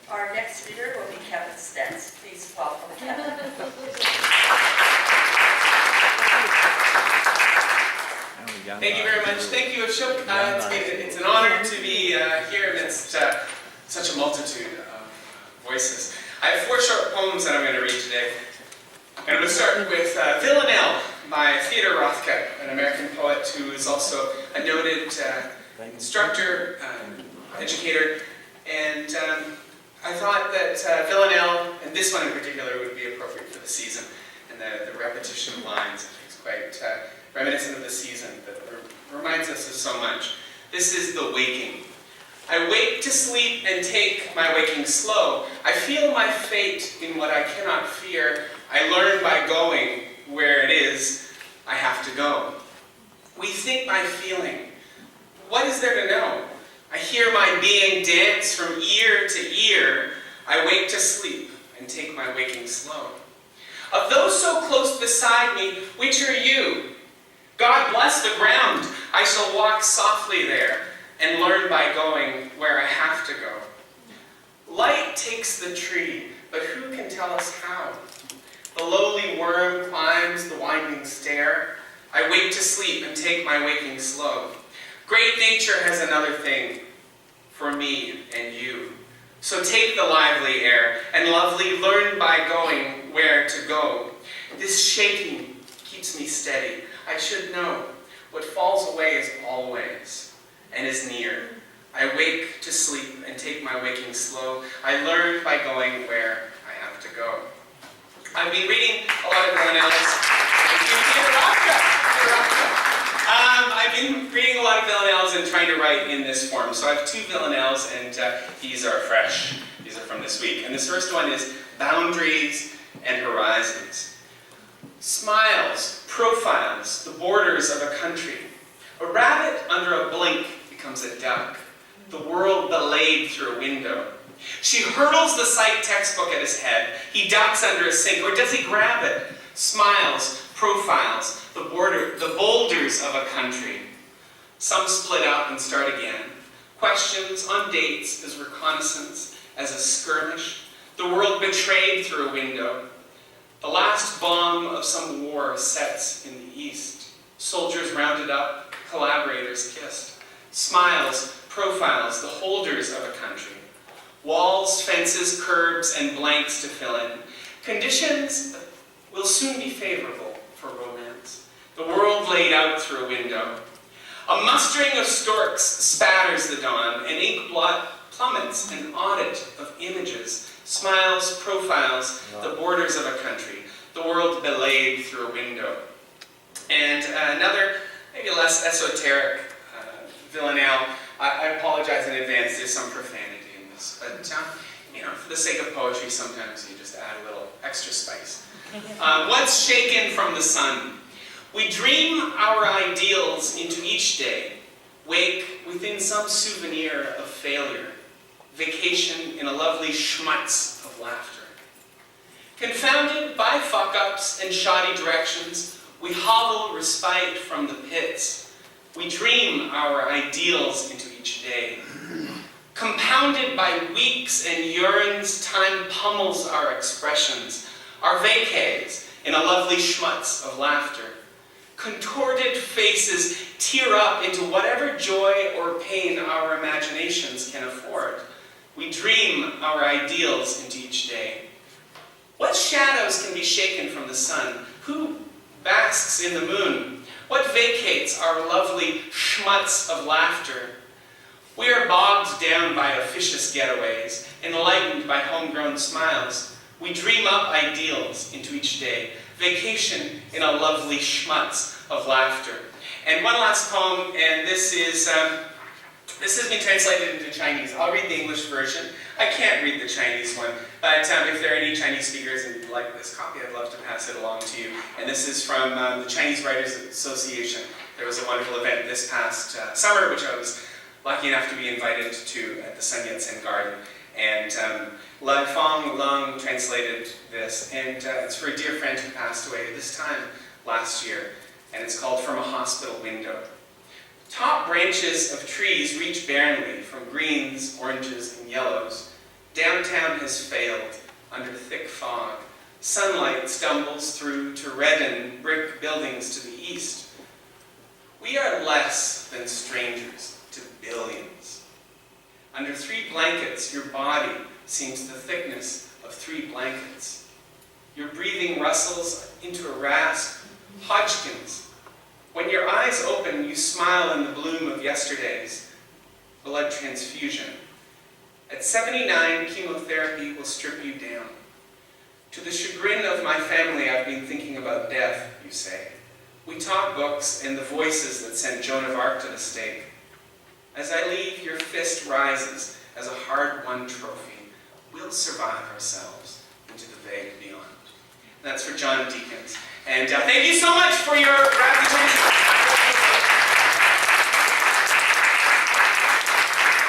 Our next reader will be Kevin Spenst. Please welcome Kevin. Thank you very much. Thank you, Ashok. It's an honor to be here amidst such a multitude of voices. I have 4 short poems that I'm going to read today. And I'm going to start with Villanelle by Theodore Rothko, an American poet who is also a noted instructor, educator, and I thought that Villanelle, and this one in particular, would be appropriate for the season. And the repetition of lines is quite reminiscent of the season that reminds us of so much. This is The Waking. I wake to sleep and take my waking slow. I feel my fate in what I cannot fear. I learn by going where it is I have to go. We think by feeling. What is there to know? I hear my being dance from ear to ear. I wake to sleep and take my waking slow. Of those so close beside me, which are you? God bless the ground. I shall walk softly there and learn by going where I have to go. Light takes the tree, but who can tell us how? The lowly worm climbs the winding stair. I wake to sleep and take my waking slow. Great nature has another thing for me and you. So take the lively air and lovely learn by going where to go. This shaking keeps me steady. I should know what falls away is always and is near. I wake to sleep and take my waking slow. I learn by going where I have to go. I've been reading a lot of Villanelles. I've been reading a lot of Villanelles and trying to write in this form. So I have 2 Villanelles, and these are fresh. These are from this week. And this first one is Boundaries and Horizons. Smiles, profiles, the borders of a country. A rabbit under a blink becomes a duck. The world belayed through a window. She hurls the sight textbook at his head. He ducks under a sink, or does he grab it? Smiles, profiles, the boulders of a country. Some split up and start again. Questions on dates as reconnaissance, as a skirmish. The world betrayed through a window. The last bomb of some war sets in the east. Soldiers rounded up, collaborators kissed. Smiles, profiles, the holders of a country. Walls, fences, curbs, and blanks to fill in. Conditions will soon be favorable for romance. The world laid out through a window. A mustering of storks spatters the dawn. An ink blot plummets an audit of images. Smiles, profiles, the borders of a country. The world belayed through a window. And another, maybe less esoteric Villanelle. I apologize in advance, there's some profanity in this. But, for the sake of poetry, sometimes you just add a little extra spice. What's shaken from the sun? We dream our ideals into each day. Wake within some souvenir of failure. Vacation in a lovely schmutz of laughter. Confounded by fuck-ups and shoddy directions, we hovel respite from the pits. We dream our ideals into each day. Compounded by weeks and yearns, time pummels our expressions, our vacays in a lovely schmutz of laughter. Contorted faces tear up into whatever joy or pain our imaginations can afford. We dream our ideals into each day. What shadows can be shaken from the sun? Who basks in the moon? What vacates our lovely schmutz of laughter? We are bogged down by officious getaways, enlightened by homegrown smiles. We dream up ideals into each day. Vacation in a lovely schmutz of laughter. And one last poem, and this has been translated into Chinese. I'll read the English version. I can't read the Chinese one, but if there are any Chinese speakers and you'd like this copy, I'd love to pass it along to you. And this is from the Chinese Writers Association. There was a wonderful event this past summer, which I was lucky enough to be invited to at the Sun Yat-sen Garden. And Lai Fong Lung translated this, and it's for a dear friend who passed away this time last year, and it's called From a Hospital Window. Top branches of trees reach barrenly from greens, oranges, and yellows. Downtown has failed under thick fog. Sunlight stumbles through to redden brick buildings to the east. We are less than strangers to billions. Under 3 blankets, your body seems the thickness of 3 blankets. Your breathing rustles into a rasp, Hodgkins. When your eyes open, you smile in the bloom of yesterday's blood transfusion. At 79, chemotherapy will strip you down. To the chagrin of my family, I've been thinking about death, you say. We talk books and the voices that sent Joan of Arc to the stake. As I leave, your fist rises as a hard-won trophy. We'll survive ourselves into the vague beyond. That's for John Deakins. And thank you so much for your rapid attention.